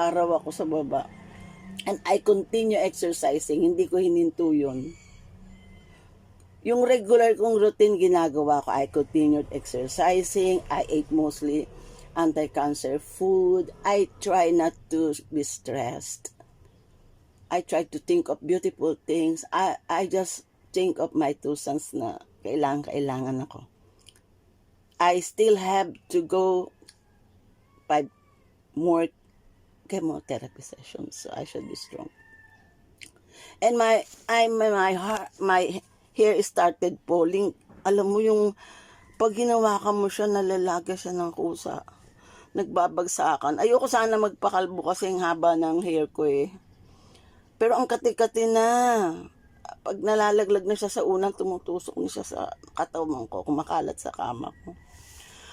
araw ako sa baba. And I continue exercising. Hindi ko hininto yun. Yung regular kong routine ginagawa ko, I continued exercising. I ate mostly anti-cancer food. I try not to be stressed. I try to think of beautiful things. I just think of my two sons na kailangan ako. I still have to go 5 more chemotherapy sessions, so I should be strong. And my hair started falling. Alam mo yung pag hinawakan mo siya, nalalaga siya ng kusa. Nagbabagsakan. Ayoko sana magpakalbo kasi ang haba ng hair ko eh. Pero ang kati-kati na. Pag nalalaglag na siya sa unang, tumutusok na siya sa katawan ko, kumakalat sa kama ko.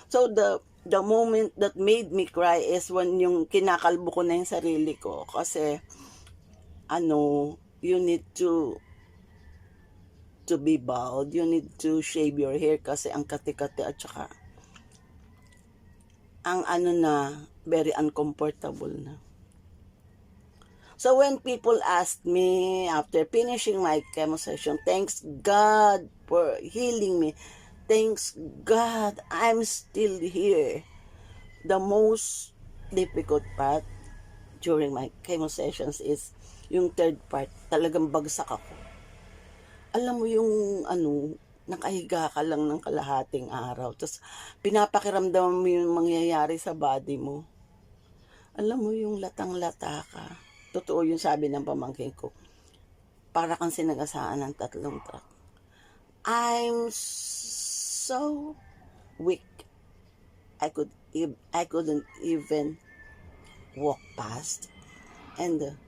So the moment that made me cry is when yung kinakalbo ko na yung sarili ko. Kasi you need to be bald. You need to shave your hair kasi ang kati-kati at saka ang very uncomfortable na. So when people ask me after finishing my chemo session, thanks God for healing me. Thanks God, I'm still here. The most difficult part during my chemo sessions is yung third part. Talagang bagsak ako. Alam mo yung nakahiga ka lang ng kalahating araw. Tapos pinapakiramdam mo yung mangyayari sa body mo. Alam mo yung latang-lata ka. Totoo yung sabi ng pamangkin ko. Para kang sinagasaan ng 3 truck. I'm so weak. I couldn't even walk past. And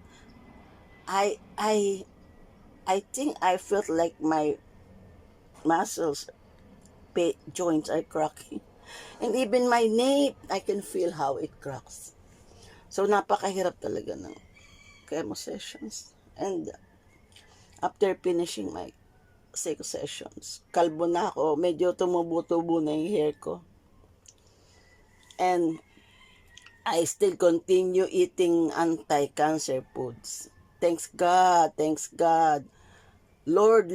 I think I felt like my muscles, joints are cracking. And even my nape, I can feel how it cracks. So napakahirap talaga ng chemo sessions. And after finishing my 6 sessions, kalbo na ako, medyo tumubo-tubo na yung hair ko. And I still continue eating anti-cancer foods. Thanks God, Lord,